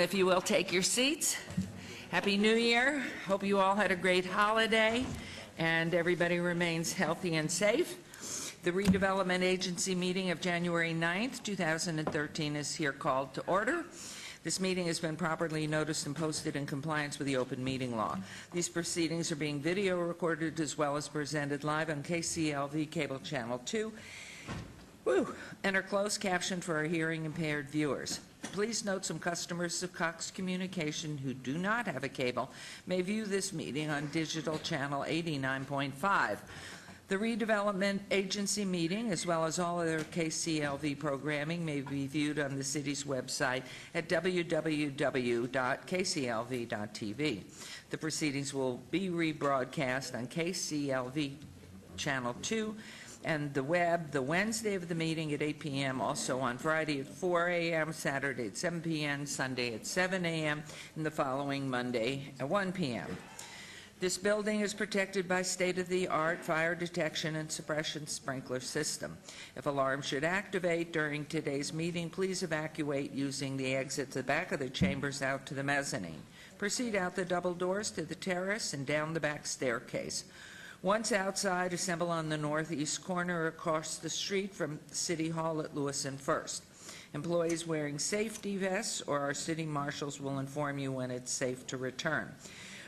If you will take your seats. Happy New Year. Hope you all had a great holiday and everybody remains healthy and safe. The Redevelopment Agency meeting of January 9th, 2013 is here called to order. This meeting has been properly noticed and posted in compliance with the open meeting law. These proceedings are being video recorded as well as presented live on KCLV Cable Channel 2 and are closed captioned for our hearing impaired viewers. Please note some customers of Cox Communication who do not have a cable may view this meeting on digital channel 89.5. The Redevelopment Agency meeting, as well as all other KCLV programming, may be viewed on the city's website at www.kclv.tv. The proceedings will be rebroadcast on KCLV Channel 2 and the web the Wednesday of the meeting at 8 p.m., also on Friday at 4 a.m., Saturday at 7 p.m., Sunday at 7 a.m., and the following Monday at 1 p.m. This building is protected by state-of-the-art fire detection and suppression sprinkler system. If alarms should activate during today's meeting, please evacuate using the exits at the back of the chambers out to the mezzanine. Proceed out the double doors to the terrace and down the back staircase. Once outside, assemble on the northeast corner across the street from City Hall at Lewis and First. Employees wearing safety vests or our city marshals will inform you when it's safe to return.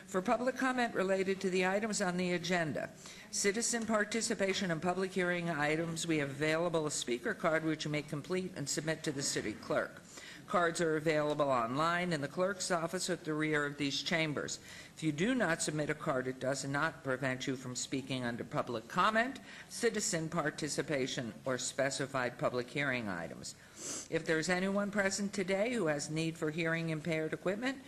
For public comment related to the items on the agenda, citizen participation in public hearing items, we have available a speaker card which you may complete and submit to the city clerk. Cards are available online in the clerk's office at the rear of these chambers. If you do not submit a card, it does not prevent you from speaking under public comment, citizen participation, or specified public hearing items. If there's anyone present today who has need for hearing impaired equipment,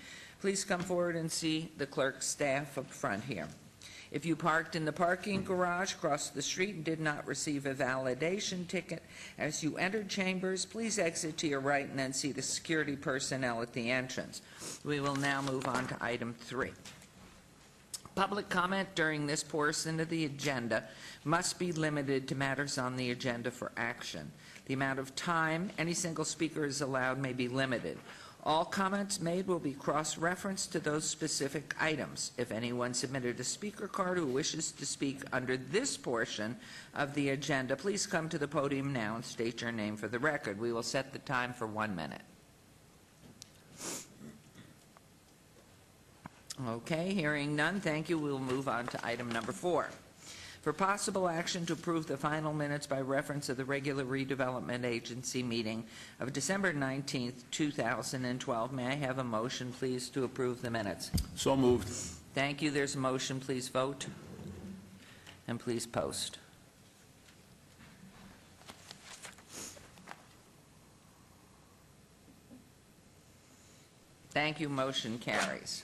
please come forward and see the clerk's staff up front here. If you parked in the parking garage across the street and did not receive a validation ticket as you entered chambers, please exit to your right and then see the security personnel at the entrance. We will now move on to item 3. Public comment during this portion of the agenda must be limited to matters on the agenda for action. The amount of time any single speaker is allowed may be limited. All comments made will be cross-referenced to those specific items. If anyone submitted a speaker card who wishes to speak under this portion of the agenda, please come to the podium now and state your name for the record. We will set the time for 1 minute. Okay, hearing none, thank you. We'll move on to item number 4. For possible action to approve the final minutes by reference of the regular Redevelopment Agency meeting of December 19th, 2012, may I have a motion, please, to approve the minutes? So moved. Thank you. There's a motion. Please vote. And please post. Thank you. Motion carries.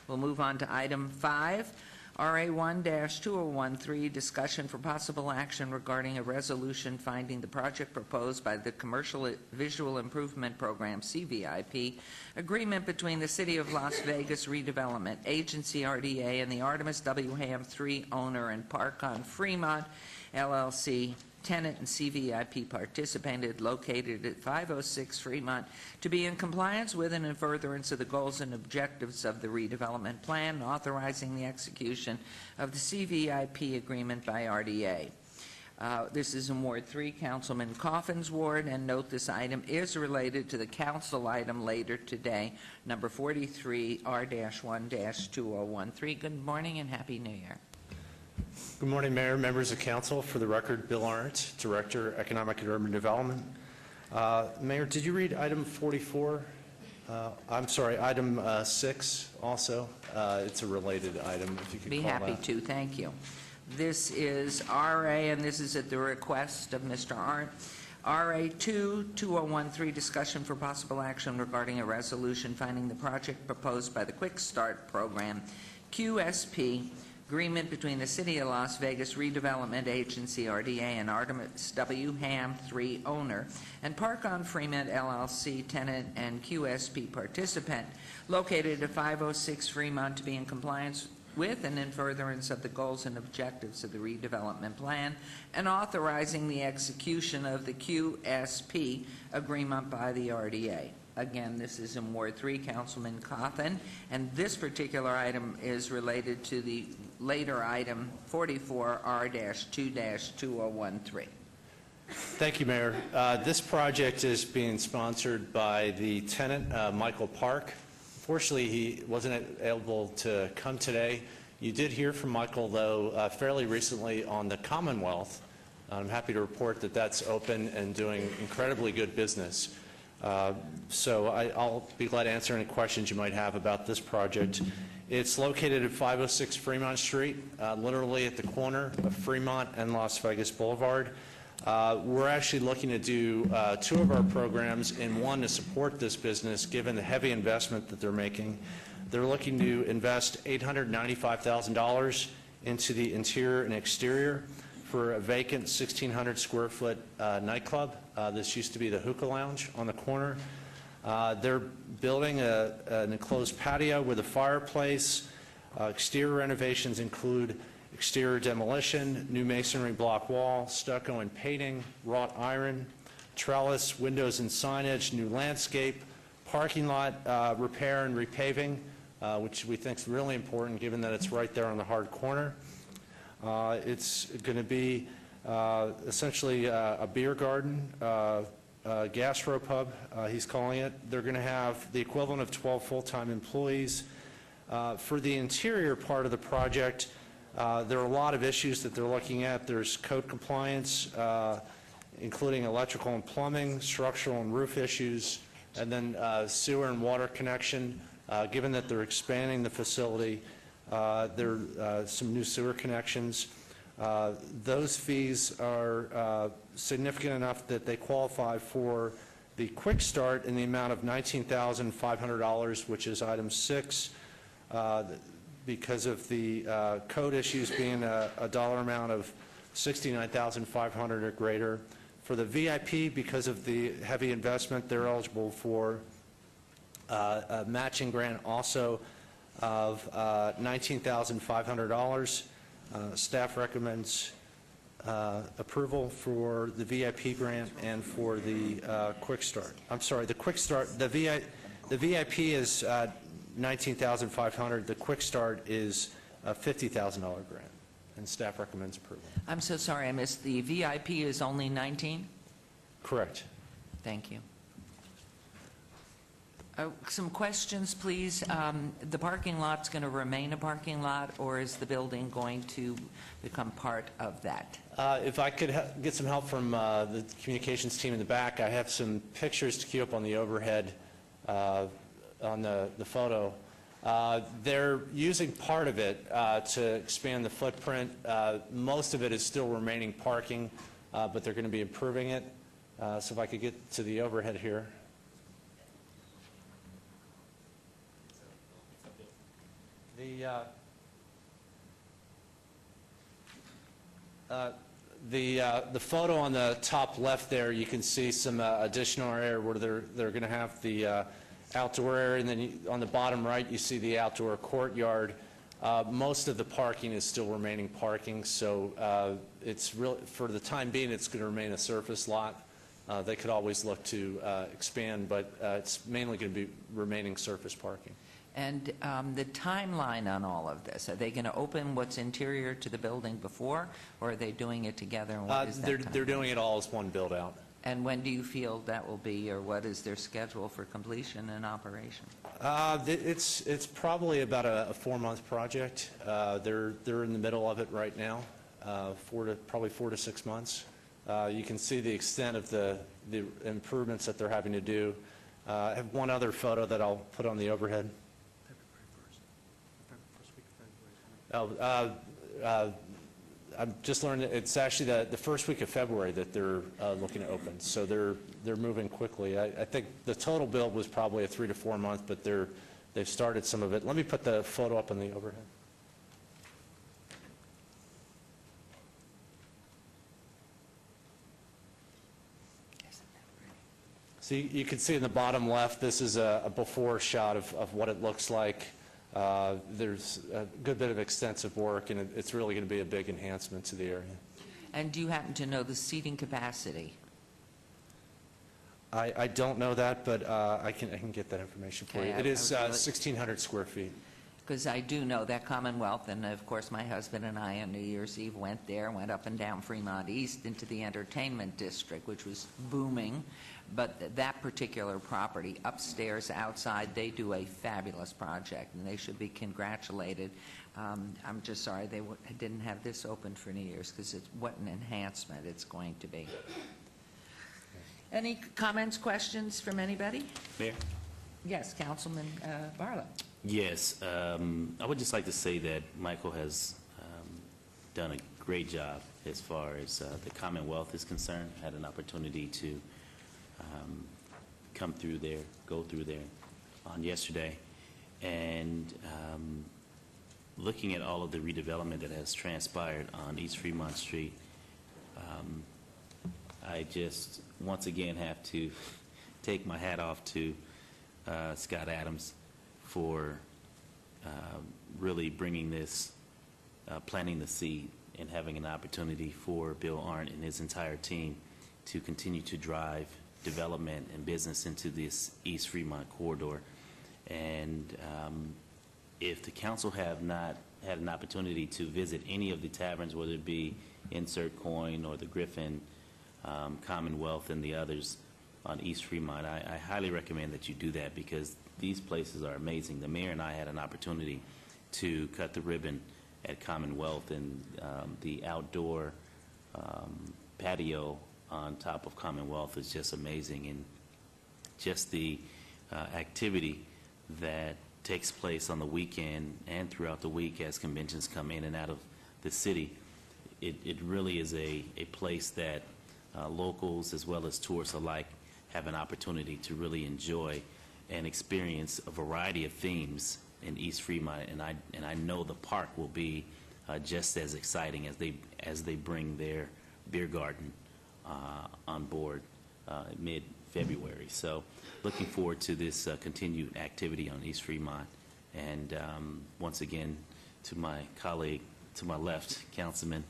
We'll move on to item 5. RA1-2013, discussion for possible action regarding a resolution finding the project proposed by the Commercial Visual Improvement Program, CVIP, agreement between the City of Las Vegas Redevelopment Agency, RDA, and the Artemis W. Ham III owner and Park on Fremont, LLC, tenant and CVIP participated, located at 506 Fremont, to be in compliance with and in furtherance of the goals and objectives of the redevelopment plan, authorizing the execution of the CVIP agreement by RDA. This is in Ward 3, Councilman Coffin's ward, and note this item is related to the council item later today, number 43, R-1-2013. Good morning and Happy New Year. Good morning, Mayor, members of council. For the record, Bill Arndt, Director, Economic and Urban Development. Mayor, did you read item 44? I'm sorry, item 6 also. It's a related item, if you could Be call happy that. to, thank you. This is RA, and this is at the request of Mr. Arndt. RA2-2013, discussion for possible action regarding a resolution finding the project proposed by the Quick Start Program, QSP, agreement between the City of Las Vegas Redevelopment Agency, RDA, and Artemis W. Ham III owner, and Park on Fremont, LLC, tenant and QSP participant, located at 506 Fremont, to be in compliance with and in furtherance of the goals and objectives of the redevelopment plan, and authorizing the execution of the QSP agreement by the RDA. Again, this is in Ward 3, Councilman Cawthon, and this particular item is related to the later item 44R-2-2013. Thank you, Mayor. This project is being sponsored by the tenant, Michael Park. Unfortunately, he wasn't able to come today. You did hear from Michael, though, fairly recently on the Commonwealth. I'm happy to report that that's open and doing incredibly good business. So I'll be glad to answer any questions you might have about this project. It's located at 506 Fremont Street, literally at the corner of Fremont and Las Vegas Boulevard. We're actually looking to do two of our programs, and one to support this business given the heavy investment that they're making. They're looking to invest $895,000 into the interior and exterior for a vacant 1,600 square foot nightclub. This used to be the hookah lounge on the corner. They're building an enclosed patio with a fireplace. Exterior renovations include exterior demolition, new masonry block wall, stucco and painting, wrought iron, trellis, windows and signage, new landscape, parking lot repair and repaving, which we think is really important given that it's right there on the hard corner. It's going to be essentially a beer garden, gastro pub, he's calling it. They're going to have the equivalent of 12 full-time employees. For the interior part of the project, there are a lot of issues that they're looking at. There's code compliance, including electrical and plumbing, structural and roof issues, and then sewer and water connection. Given that they're expanding the facility, there are some new sewer connections. Those fees are significant enough that they qualify for the quick start in the amount of $19,500, which is item 6, because of the code issues being a dollar amount of $69,500 or greater. For the VIP, because of the heavy investment, they're eligible for a matching grant also of $19,500. Staff recommends approval for the VIP grant and for the quick start. I'm sorry, the quick start, the VIP is $19,500. The quick start is a $50,000 grant, and staff recommends approval. I'm so sorry, I missed. The VIP is only 19? Correct. Thank you. Some questions, please. The parking lot's going to remain a parking lot, or is the building going to become part of that? If I could get some help from the communications team in the back, I have some pictures to queue up on the overhead on the photo. They're using part of it to expand the footprint. Most of it is still remaining parking, but they're going to be improving it. So if I could get to the overhead here. The photo on the top left there, you can see some additional area where they're going to have the outdoor area, and then on the bottom right you see the outdoor courtyard. Most of the parking is still remaining parking, so it's really, for the time being, it's going to remain a surface lot. They could always look to expand, but it's mainly going to be remaining surface parking. And the timeline on all of this, are they going to open what's interior to the building before, or are they doing it together? And what is that They're doing it all as one build-out. And when do you feel that will be, or what is their schedule for completion and operation? It's probably about a 4-month project. They're in the middle of it right now, probably 4 to 6 months. You can see the extent of the improvements that they're having to do. I have one other photo that I'll put on the overhead. I've just learned that it's actually the first week of February that they're looking to open, so they're moving quickly. I think the total build was probably a 3 to 4 month, but they've started some of it. Let me put the photo up on the overhead. So you can see in the bottom left, this is a before shot of what it looks like. There's a good bit of extensive work, and it's really going to be a big enhancement to the area. And do you happen to know the seating capacity? I don't know that, but I can get that information for you. Okay, It is I would really- 1,600 square feet. Because I do know that Commonwealth, and of course, my husband and I on New Year's Eve went there, went up and down Fremont East into the entertainment district, which was booming. But that particular property, upstairs, outside, they do a fabulous project, and they should be congratulated. I'm just sorry they didn't have this open for New Year's, because what an enhancement it's going to be. Any comments, questions from anybody? Mayor? Yes, Councilman Barlow. Yes, I would just like to say that Michael has done a great job as far as the Commonwealth is concerned. Had an opportunity to come through there, go through there on yesterday, and looking at all of the redevelopment that has transpired on East Fremont Street, I just once again have to take my hat off to Scott Adams for really bringing this, planting the seed and having an opportunity for Bill Arndt and his entire team to continue to drive development and business into this East Fremont corridor. And if the council have not had an opportunity to visit any of the taverns, whether it be Insert Coin or the Griffin, Commonwealth, and the others on East Fremont, I highly recommend that you do that, because these places are amazing. The mayor and I had an opportunity to cut the ribbon at Commonwealth, and the outdoor patio on top of Commonwealth is just amazing, and just the activity that takes place on the weekend and throughout the week as conventions come in and out of the city. It really is a place that locals as well as tourists alike have an opportunity to really enjoy and experience a variety of themes in East Fremont, and I know the park will be just as exciting as they bring their beer garden on board mid-February. So, looking forward to this continued activity on East Fremont, and once again to my colleague to my left, Councilman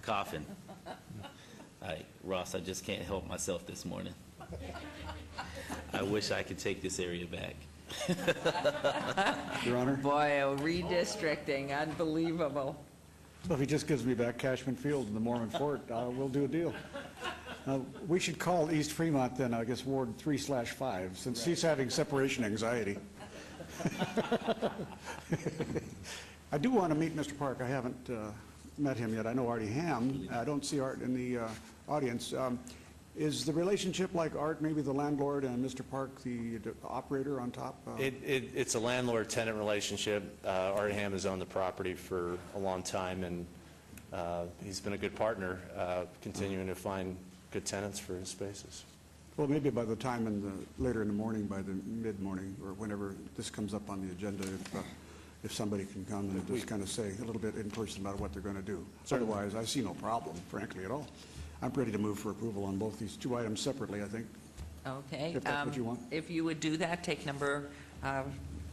Coffin. Ross, I just can't help myself this morning. I wish I could take this area back. Your Honor, Boy, redistricting, unbelievable. so if he just gives me back Cashman Field and the Mormon Fort, we'll do a deal. We should call East Fremont then, I guess, Ward 3/5, since he's having separation anxiety. I do want to meet Mr. Park. I haven't met him yet. I know Artie Ham. I don't see Art in the audience. Is the relationship like Art, maybe the landlord, and Mr. Park, the operator on top? It's a landlord-tenant relationship. Art Ham has owned the property for a long time, and he's been a good partner, continuing to find good tenants for his spaces. Well, maybe by the time later in the morning, by the mid-morning, or whenever this comes up on the agenda, if somebody can come and just kind of say a little bit in person about what they're going to do. Otherwise, I see no problem, frankly, at all. I'm ready to move for approval on both these two items separately, I think. Okay. If that's what you want. If you would do that, take number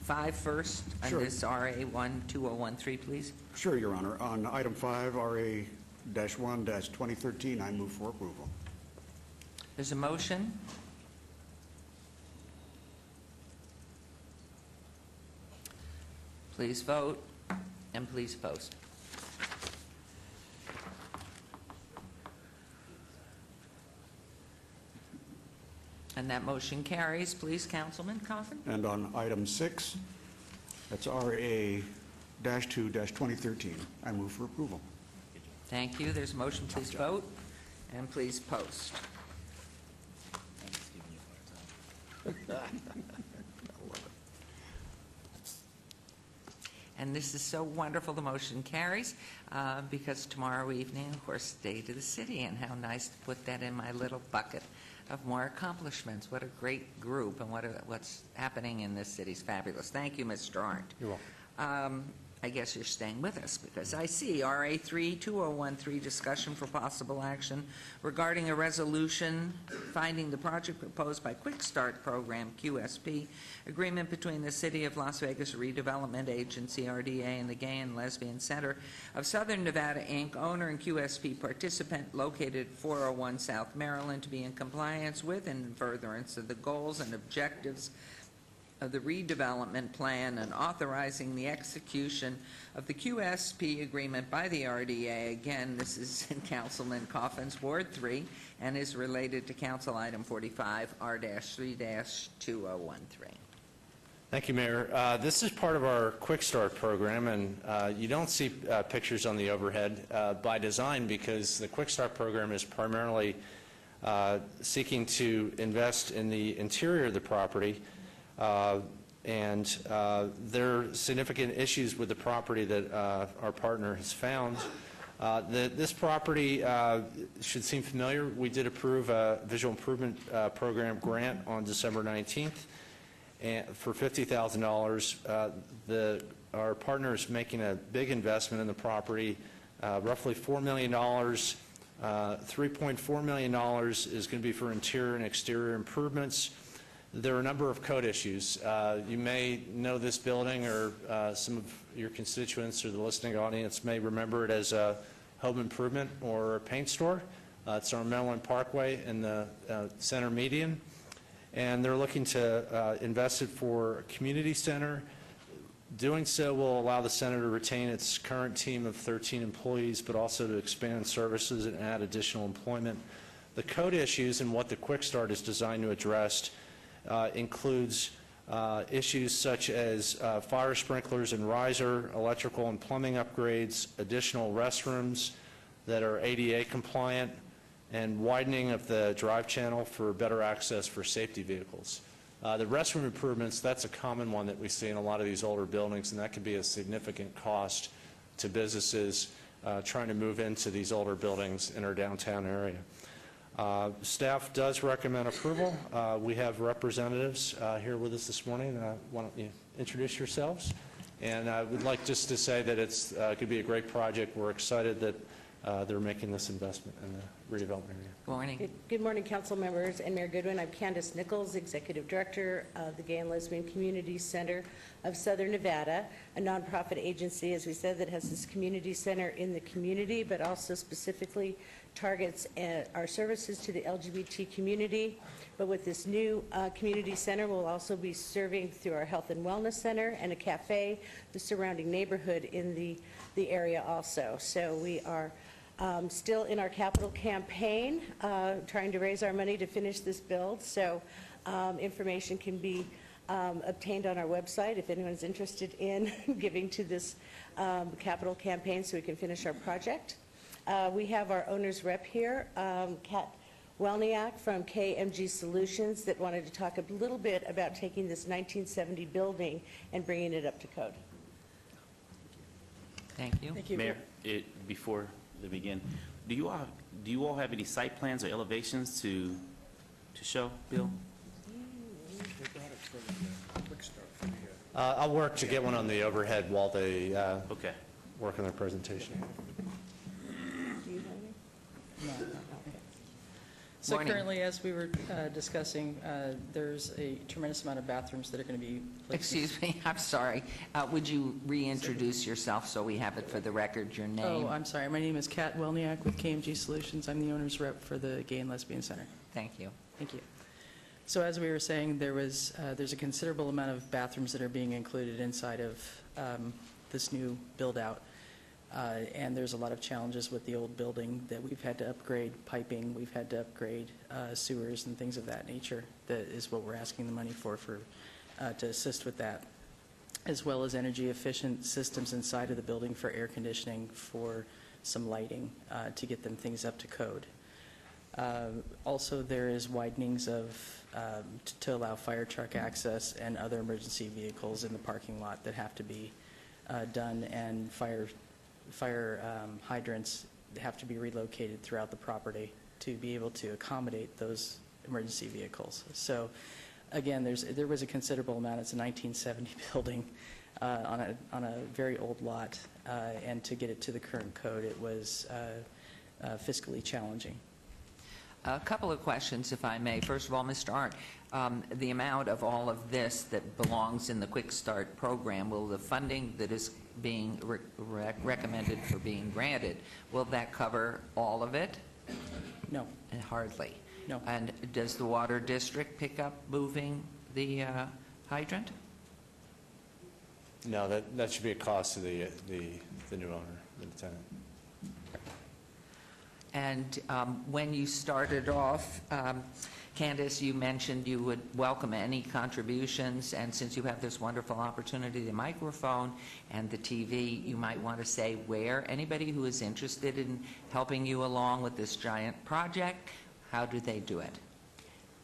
5 first, on Sure. this RA 12013, please. Sure, Your Honor. On item 5, RA-1-2013, I move for approval. There's a motion. Please vote, and please post. And that motion carries. Please, Councilman Coffin. And on item 6, that's RA-2-2013, I move for approval. Thank you. There's a motion. Please vote, and please post. And this is so wonderful, the motion carries, because tomorrow evening, of course, Day to the City, and how nice to put that in my little bucket of more accomplishments. What a great group, and what's happening in this city is fabulous. Thank you, Mr. Arndt. You're welcome. I guess you're staying with us, because I see RA 32013, discussion for possible action regarding a resolution finding the project proposed by Quick Start Program, QSP, agreement between the City of Las Vegas Redevelopment Agency, RDA, and the Gay and Lesbian Center of Southern Nevada, Inc., owner and QSP participant, located 401 South Maryland, to be in compliance with and in furtherance of the goals and objectives of the redevelopment plan, and authorizing the execution of the QSP agreement by the RDA. Again, this is in Councilman Coffin's Ward 3 and is related to Council Item 45, R-3-2013. Thank you, Mayor. This is part of our Quick Start program, and you don't see pictures on the overhead by design, because the Quick Start program is primarily seeking to invest in the interior of the property. And there are significant issues with the property that our partner has found. This property should seem familiar. We did approve a visual improvement program grant on December 19th and for $50,000. Our partner is making a big investment in the property, roughly $4 million. $3.4 million is going to be for interior and exterior improvements. There are a number of code issues. You may know this building, or some of your constituents or the listening audience may remember it as a home improvement or a paint store. It's on Maryland Parkway in the center median, and they're looking to invest it for a community center. Doing so will allow the center to retain its current team of 13 employees, but also to expand services and add additional employment. The code issues and what the Quick Start is designed to address includes issues such as fire sprinklers and riser, electrical and plumbing upgrades, additional restrooms that are ADA compliant, and widening of the drive channel for better access for safety vehicles. The restroom improvements, that's a common one that we see in a lot of these older buildings, and that could be a significant cost to businesses trying to move into these older buildings in our downtown area. Staff does recommend approval. We have representatives here with us this morning. Why don't you introduce yourselves? And I would like just to say that it's could be a great project. We're excited that they're making this investment in the redevelopment area. Good morning. Good morning, council members and Mayor Goodwin. I'm Candace Nichols, Executive Director of the Gay and Lesbian Community Center of Southern Nevada, a nonprofit agency, as we said, that has this community center in the community, but also specifically targets our services to the LGBT community. But with this new community center, we'll also be serving through our health and wellness center and a cafe, the surrounding neighborhood in the area also. So we are still in our capital campaign, trying to raise our money to finish this build. So information can be obtained on our website if anyone's interested in giving to this capital campaign so we can finish our project. We have our owner's rep here, Kat Welniak from KMG Solutions, that wanted to talk a little bit about taking this 1970 building and bringing it up to code. Thank you. Thank you. Mayor, before they begin, do you all have any site plans or elevations to show, Bill? I'll work to get one on the overhead while they Okay. work on their presentation. Do you have any? No. Okay. So Morning. currently, as we were discussing, there's a tremendous amount of bathrooms that are going to be placed. Excuse me, I'm sorry. Would you reintroduce yourself so we have it for the record, your name? Oh, I'm sorry. My name is Kat Welniak with KMG Solutions. I'm the owner's rep for the Gay and Lesbian Center. Thank you. Thank you. So as we were saying, there's a considerable amount of bathrooms that are being included inside of this new build-out. And there's a lot of challenges with the old building that we've had to upgrade piping, we've had to upgrade sewers and things of that nature. That is what we're asking the money for to assist with that, as well as energy-efficient systems inside of the building for air conditioning, for some lighting, to get them things up to code. Also, there is widenings of to allow fire truck access and other emergency vehicles in the parking lot that have to be done, and fire hydrants have to be relocated throughout the property to be able to accommodate those emergency vehicles. So again, there was a considerable amount. It's a 1970 building. on a very old lot, and to get it to the current code, it was fiscally challenging. A couple of questions, if I may. First of all, Mr. Arndt, the amount of all of this that belongs in the Quick Start program, will the funding that is being recommended for being granted, will that cover all of it? No. Hardly. No. And does the Water District pick up moving the hydrant? No, that should be a cost to the new owner, the tenant. And when you started off, Candace, you mentioned you would welcome any contributions, and since you have this wonderful opportunity, the microphone and the TV, you might want to say where anybody who is interested in helping you along with this giant project, how do they do it?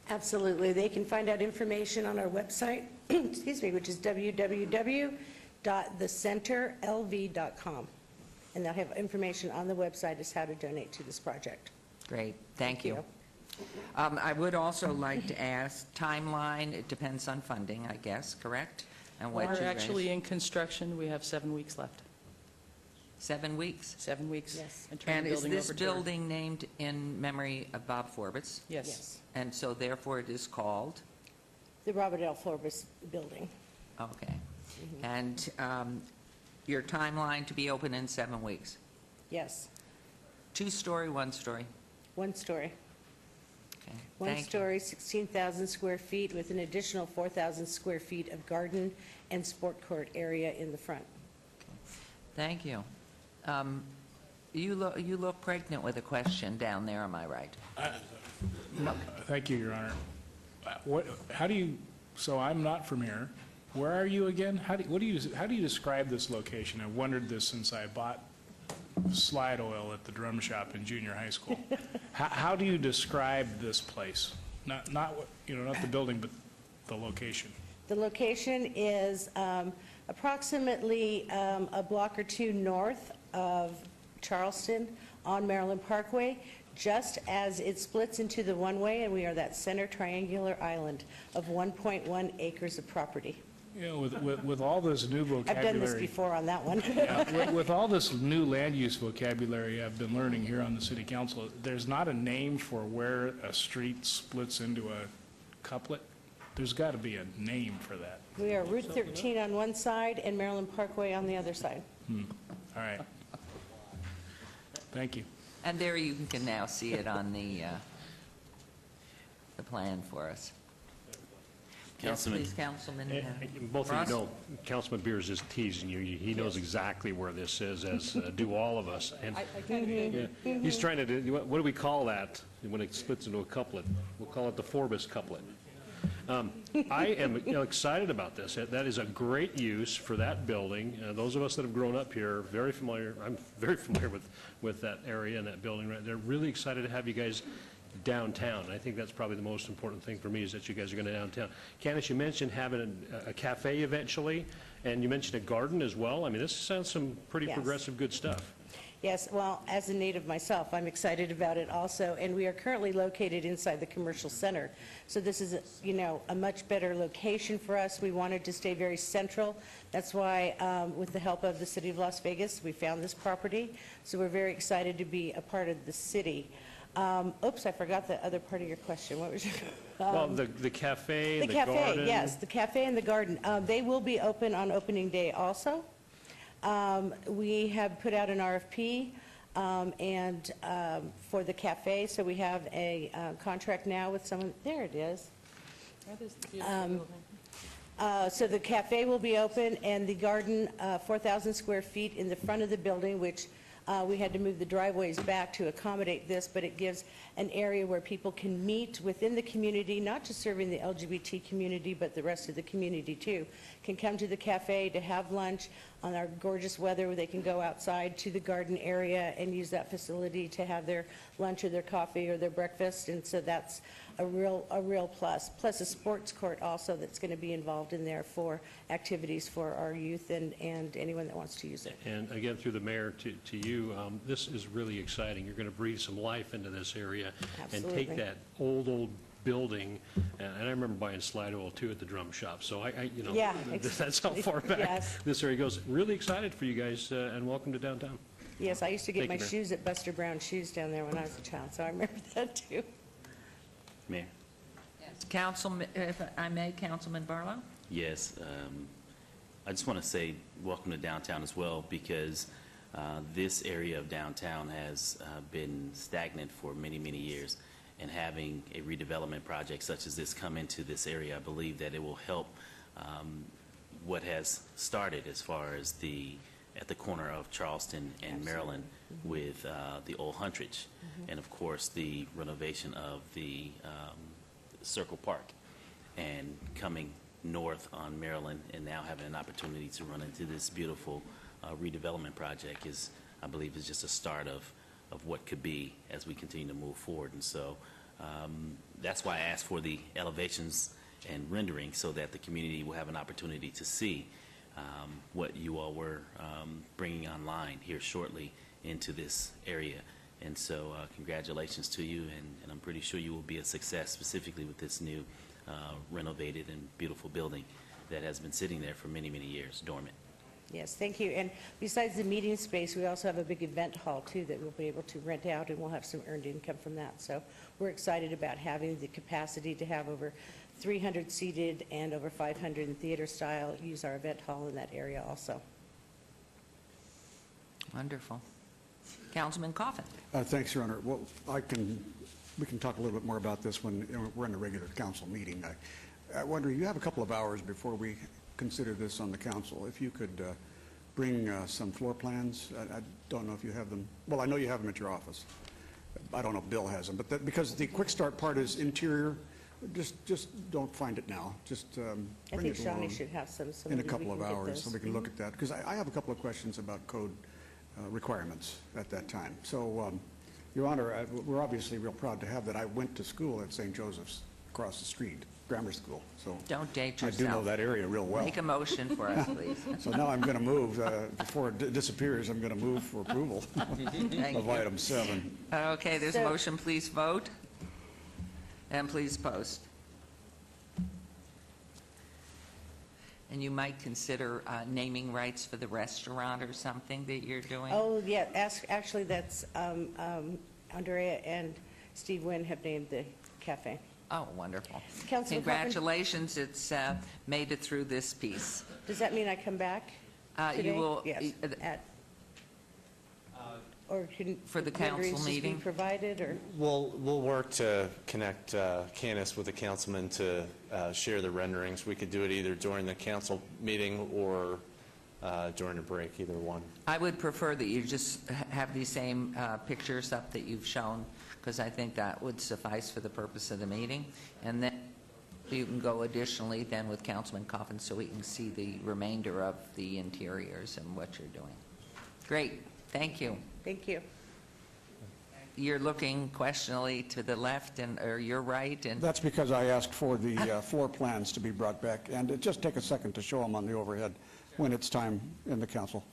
Absolutely. They can find out information on our website, excuse me, which is www.thecenterlv.com. And they'll have information on the website as how to donate to this project. Great, thank you. I would also like to ask, timeline, it depends on funding, I guess, correct? And what We're you actually raise. in construction. We have 7 weeks left. 7 weeks? 7 weeks. Yes. And turn And the is building this over to- building named in memory of Bob Forbes? Yes. And so therefore it is called? The Robert L. Forbes Building. Okay. And your timeline to be open in 7 weeks? Yes. 2-story, 1-story? 1 story. Okay, One thank you. story, 16,000 square feet with an additional 4,000 square feet of garden and sport court area in the front. Thank you. You look pregnant with a question down there, am I right? Thank you, Your Honor. How do you, so I'm not from here. Where are you again? How do you describe this location? I've wondered this since I bought slide oil at the drum shop in junior high school. How do you describe this place? Not the building, but the location. The location is approximately a block or two north of Charleston on Maryland Parkway, just as it splits into the one-way, and we are that center triangular island of 1.1 acres of property. You know, with all this new vocabulary. I've done this before on that one. With all this new land use vocabulary I've been learning here on the city council, there's not a name for where a street splits into a couplet? There's got to be a name for that. We are Route 13 on one side and Maryland Parkway on the other side. All right. Thank you. And there you can now see it on the plan for us. Yes, Councilman. please, Councilman. Both of Ross? you know, Councilman Beers is teasing you. He knows exactly where this is, as do all of us. And yeah, he's trying to do, what do we call that when it splits into a couplet? We'll call it the Forbes couplet. I am excited about this. That is a great use for that building. Those of us that have grown up here, very familiar. I'm very familiar with that area and that building. Right, they're really excited to have you guys downtown. I think that's probably the most important thing for me, is that you guys are going to downtown. Candace, you mentioned having a cafe eventually, and you mentioned a garden as well. I mean, this sounds some pretty Yes. progressive, good stuff. Yes, well, as a native myself, I'm excited about it also, and we are currently located inside the commercial center. So this is, a much better location for us. We wanted to stay very central. That's why, with the help of the City of Las Vegas, we found this property. So we're very excited to be a part of the city. Oops, I forgot the other part of your question. What was your? Well, the cafe, The the cafe, garden. yes, the cafe and the garden. They will be open on opening day also. We have put out an RFP and for the cafe, so we have a contract now with someone. There it is. So the cafe will be open, and the garden, 4,000 square feet in the front of the building, which we had to move the driveways back to accommodate this, but it gives an area where people can meet within the community, not just serving the LGBT community, but the rest of the community too. Can come to the cafe to have lunch on our gorgeous weather, where they can go outside to the garden area and use that facility to have their lunch or their coffee or their breakfast, and so that's a real plus. Plus a sports court also that's going to be involved in there for activities for our youth and anyone that wants to use it. And again, through the mayor to you, this is really exciting. You're going to breathe some life into this area and Absolutely. take that old building, and I remember buying slide oil too at the drum shop, so you know, Yeah, that's how far back yes. this area goes. Really excited for you guys, and welcome to downtown. Yes, I used to get Thank my you, Mayor. shoes at Buster Brown Shoes down there when I was a child, so I remember that too. Mayor? Councilman, if I may, Councilman Barlow? Yes, I just want to say welcome to downtown as well, because this area of downtown has been stagnant for many, many years, and having a redevelopment project such as this come into this area, I believe that it will help what has started as far as at the corner of Charleston and Maryland with the old Huntridge, and of course the renovation of the Circle Park, and coming north on Maryland and now having an opportunity to run into this beautiful redevelopment project I believe is just a start of what could be as we continue to move forward. And so that's why I asked for the elevations and rendering, so that the community will have an opportunity to see what you all were bringing online here shortly into this area. And so congratulations to you, and I'm pretty sure you will be a success, specifically with this new renovated and beautiful building that has been sitting there for many, many years, dormant. Yes, thank you. And besides the meeting space, we also have a big event hall too that we'll be able to rent out, and we'll have some earned income from that. So we're excited about having the capacity to have over 300 seated and over 500 in theater style use our event hall in that area also. Wonderful. Councilman Coffin? Thanks, Your Honor. Well, we can talk a little bit more about this when we're in a regular council meeting. I wonder, you have a couple of hours before we consider this on the council. If you could bring some floor plans. I don't know if you have them. Well, I know you have them at your office. I don't know if Bill has them, but because the quick start part is interior, just don't find it now. Just I bring think it Shawnee along should have some. So in a maybe we couple of can get hours, so those. we can look at that. Because I have a couple of questions about code requirements at that time. So, Your Honor, we're obviously real proud to have that. I went to school at St. Joseph's across the street, grammar school. So Don't date I yourself. do know that area real well. Make a motion for us, please. So now I'm going to move, before it disappears, I'm going to move for approval Thank of you. item 7. Okay, there's a So- motion, please vote, and please post. And you might consider naming rights for the restaurant or something that you're doing? Oh, yeah, actually, that's, Andrea and Steve Wynn have named the cafe. Oh, wonderful. Councilman Coffin? Congratulations, it's made it through this piece. Does that mean I come back You today? will, Yes, or can for the council renderings just be meeting? provided, or? We'll work to connect Candace with the councilman to share the renderings. We could do it either during the council meeting or during a break, either one. I would prefer that you just have these same pictures up that you've shown, because I think that would suffice for the purpose of the meeting. And then you can go additionally then with Councilman Coffin so we can see the remainder of the interiors and what you're doing. Great, thank you. Thank you. You're looking questioningly to the left or your right, and That's because I asked for the floor plans to be brought back, and it just take a second to show them on the overhead when it's time in the council.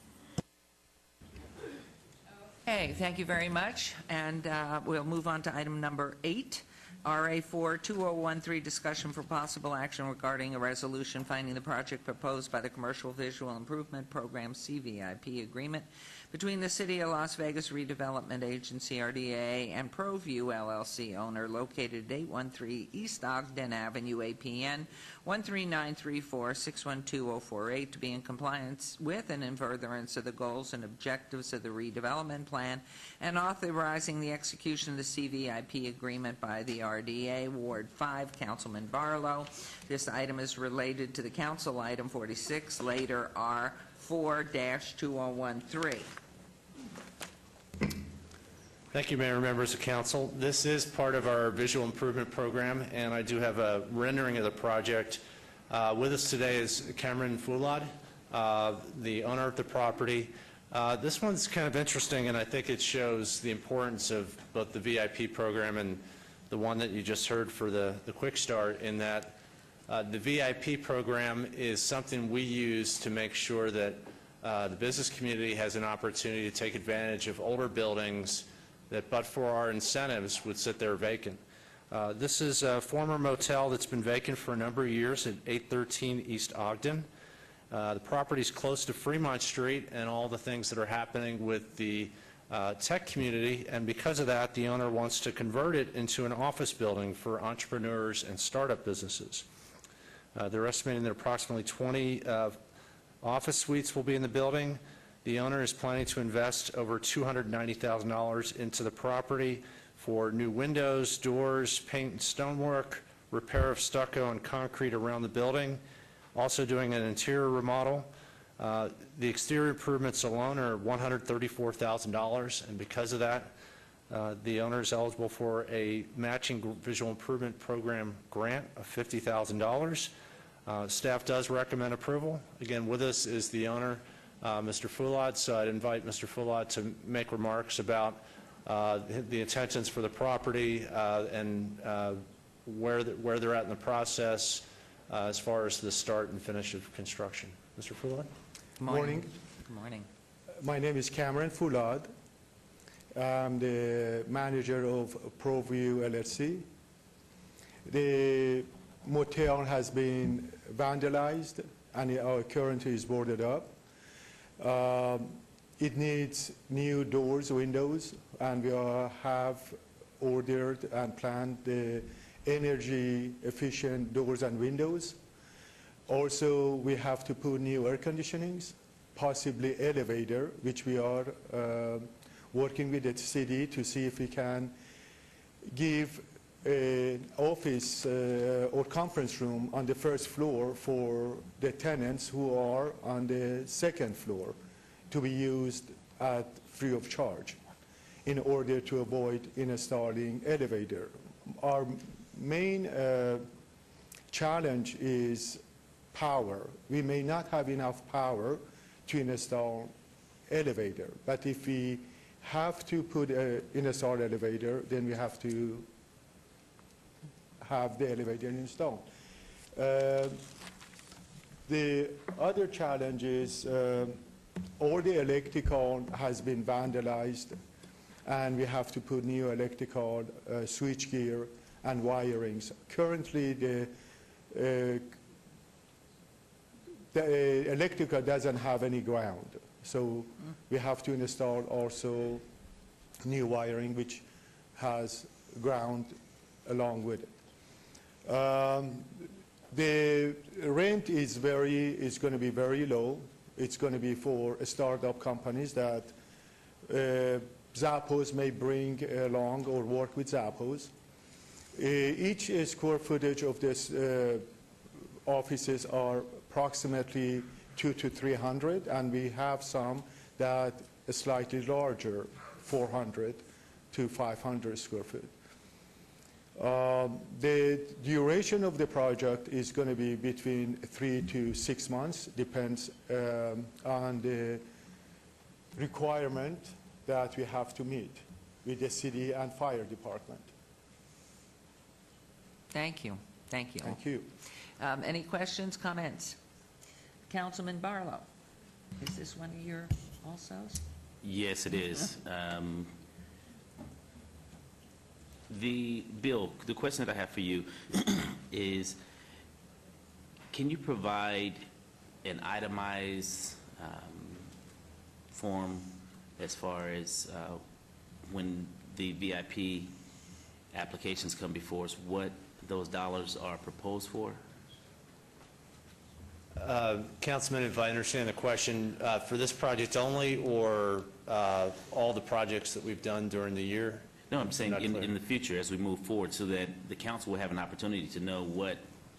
okay, thank you very much. And we'll move on to item number 8, RA 4-2013, discussion for possible action regarding a resolution finding the project proposed by the Commercial Visual Improvement Program CVIP agreement between the City of Las Vegas Redevelopment Agency, RDA, and ProView LLC owner located at 813 East Ogden Avenue, APN 13934612048, to be in compliance with and in furtherance of the goals and objectives of the redevelopment plan, and authorizing the execution of the CVIP agreement by the RDA. Ward 5, Councilman Barlow. This item is related to the council item 46, later R4-2013. Thank you, Mayor and members of council. This is part of our visual improvement program, and I do have a rendering of the project. With us today is Cameron Foulad, the owner of the property. This one's kind of interesting, and I think it shows the importance of both the VIP program and the one that you just heard for the Quick Start, in that the VIP program is something we use to make sure that the business community has an opportunity to take advantage of older buildings that, but for our incentives, would sit there vacant. This is a former motel that's been vacant for a number of years at 813 East Ogden. The property's close to Fremont Street and all the things that are happening with the tech community, and because of that, the owner wants to convert it into an office building for entrepreneurs and startup businesses. They're estimating that approximately 20 office suites will be in the building. The owner is planning to invest over $290,000 into the property for new windows, doors, paint and stonework, repair of stucco and concrete around the building, also doing an interior remodel. The exterior improvements alone are $134,000, and because of that, the owner is eligible for a matching visual improvement program grant of $50,000. Staff does recommend approval. Again, with us is the owner, Mr. Foulad, so I'd invite Mr. Foulad to make remarks about the intentions for the property and where they're at in the process as far as the start and finish of construction. Mr. Foulad? Good morning. Good morning. My name is Cameron Foulad. I'm the manager of ProView LLC. The motel has been vandalized and currently is boarded up. It needs new doors, windows, and we have ordered and planned the energy efficient doors and windows. Also, we have to put new air conditionings, possibly elevator, which we are working with the city to see if we can give an office or conference room on the first floor for the tenants who are on the second floor to be used at free of charge in order to avoid installing elevator. Our main challenge is power. We may not have enough power to install elevator, but if we have to install elevator, then we have to have the elevator installed. The other challenge is all the electrical has been vandalized, and we have to put new electrical switch gear and wirings. Currently, the electrical doesn't have any ground, so we have to install also new wiring which has ground along with it. The rent is going to be very low. It's going to be for startup companies that Zappos may bring along or work with Zappos. Each square footage of this offices are approximately 200 to 300, and we have some that are slightly larger, 400 to 500 square feet. The duration of the project is going to be between 3 to 6 months, depends on the requirement that we have to meet with the city and fire department. Thank you. Thank you. Thank you. Any questions, comments? Councilman Barlow, is this one of your alsos? Yes, it is. Bill, the question that I have for you is, can you provide an itemized form as far as when the VIP applications come before us, what those dollars are proposed for? Councilman, if I understand the question, for this project only, or all the projects that we've done during the year? No, I'm saying Not clear. in the future as we move forward, so that the council will have an opportunity to know what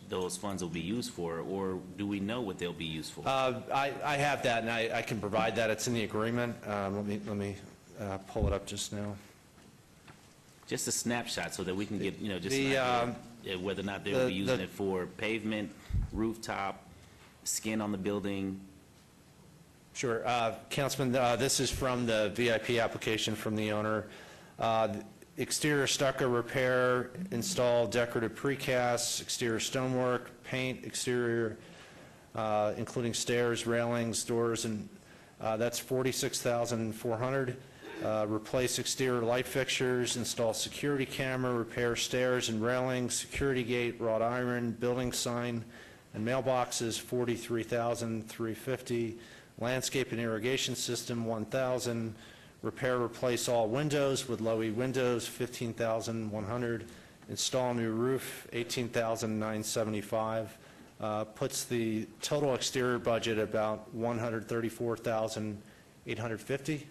those funds will be used for, or do we know what they'll be used for? I have that, and I can provide that. It's in the agreement. Let me pull it up just now. Just a snapshot so that we can get, just The, an idea whether or not they'll be using it for pavement, rooftop, skin on the building. Sure. Councilman, this is from the VIP application from the owner. Exterior stucco repair, install decorative precast, exterior stonework, paint, exterior, including stairs, railings, doors, and that's $46,400. replace exterior light fixtures, install security camera, repair stairs and railings, security gate, wrought iron, building sign, and mailboxes, $43,350. Landscape and irrigation system, $1,000. Repair, replace all windows with low-E windows, $15,100. Install new roof, $18,975. Puts the total exterior budget about $134,850.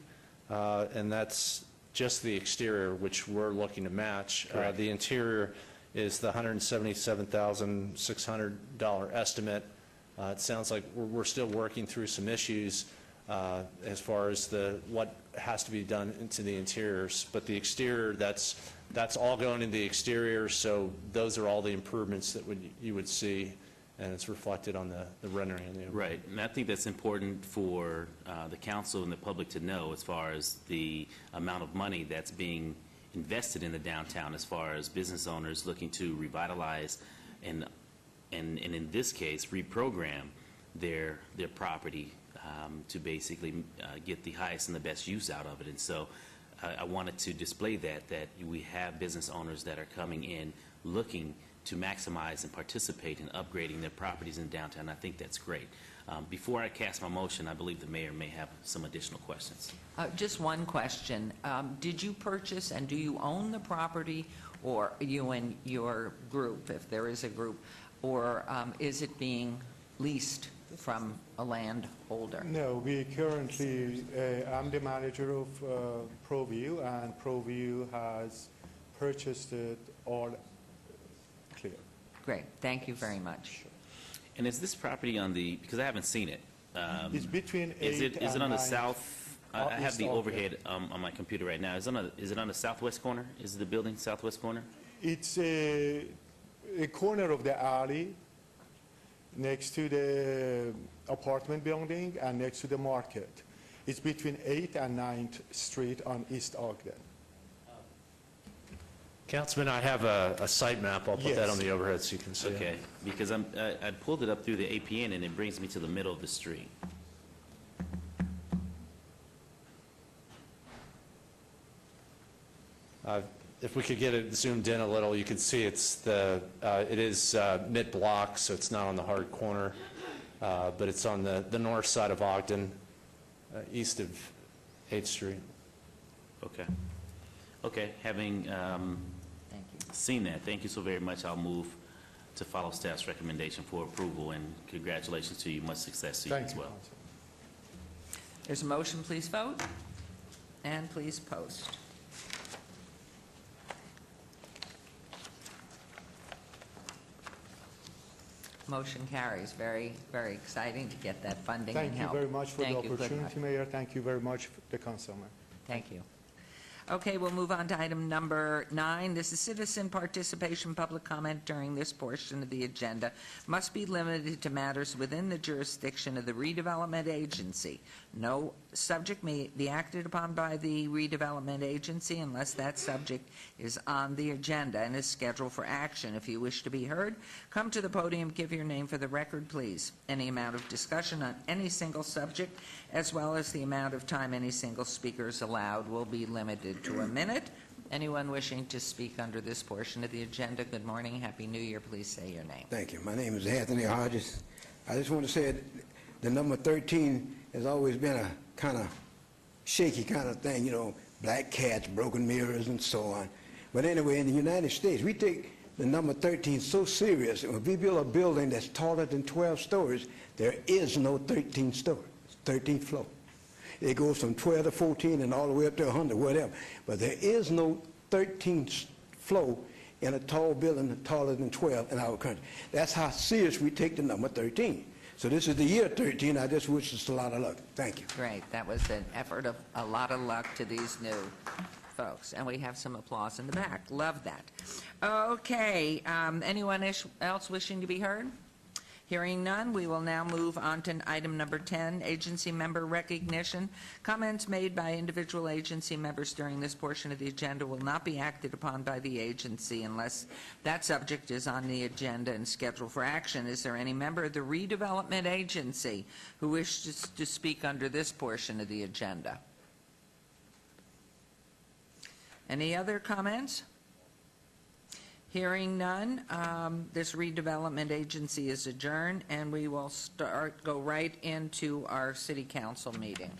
And that's just the exterior, which we're looking to match. The interior is the $177,600 estimate. It sounds like we're still working through some issues as far as what has to be done into the interiors. But the exterior, that's all going in the exterior, so those are all the improvements that you would see, and it's reflected on the rendering. Right, and I think that's important for the council and the public to know as far as the amount of money that's being invested in the downtown as far as business owners looking to revitalize and in this case, reprogram their property to basically get the highest and the best use out of it. And so I wanted to display that we have business owners that are coming in looking to maximize and participate in upgrading their properties in downtown. I think that's great. Before I cast my motion, I believe the mayor may have some additional questions. Just one question. Did you purchase and do you own the property, or you and your group, if there is a group, or is it being leased from a landholder? No, we currently, I'm the manager of ProView, and ProView has purchased it all clear. Great, thank you very much. And is this property on the, because I haven't seen it. It's between 8 Is it on the 9 south? I have east the of overhead on my computer right now. Is it on the southwest corner? Is the building southwest corner? It's a corner of the alley next to the apartment building and next to the market. It's between 8th and 9th Street on East Ogden. Councilman, I have a site map. I'll put that Yes. on the overhead so you can see it. Okay, because I pulled it up through the APN and it brings me to the middle of the street. If we could get it zoomed in a little, you can see it is mid-block, so it's not on the hard corner, but it's on the north side of Ogden, east of 8th Street. Okay. Okay, having Thank you. seen that, thank you so very much. I'll move to follow staff's recommendation for approval, and congratulations to you. Much success to you Thank as you, well. Council. There's a motion, please vote, and please post. Motion carries. Very, very exciting to get that funding and Thank you help. very much for the Thank you. Good luck. opportunity, Mayor. Thank you very much, the councilman. Thank you. Okay, we'll move on to item number 9. This is citizen participation. Public comment during this portion of the agenda must be limited to matters within the jurisdiction of the redevelopment agency. No subject may be acted upon by the redevelopment agency unless that subject is on the agenda and is scheduled for action. If you wish to be heard, come to the podium, give your name for the record, please. Any amount of discussion on any single subject, as well as the amount of time any single speaker is allowed, will be limited to a minute. Anyone wishing to speak under this portion of the agenda, good morning, Happy New Year, please say your name. Thank you. My name is Anthony Hodges. I just want to say that the number 13 has always been a kind of shaky kind of thing, you know, black cats, broken mirrors, and so on. But anyway, in the United States, we take the number 13 so serious. If we build a building that's taller than 12 stories, there is no 13th story, 13th floor. It goes from 12 to 14 and all the way up to 100, whatever. But there is no 13th floor in a tall building taller than 12 in our country. That's how serious we take the number 13. So this is the year 13. I just wish us a lot of luck. Thank you. Great, that was an effort of a lot of luck to these new folks. And we have some applause in the back. Love that. Okay, anyone else wishing to be heard? Hearing none, we will now move on to item number 10, agency member recognition. Comments made by individual agency members during this portion of the agenda will not be acted upon by the agency unless that subject is on the agenda and scheduled for action. Is there any member of the redevelopment agency who wishes to speak under this portion of the agenda? Any other comments? Hearing none, this redevelopment agency is adjourned, and we will go right into our city council meeting.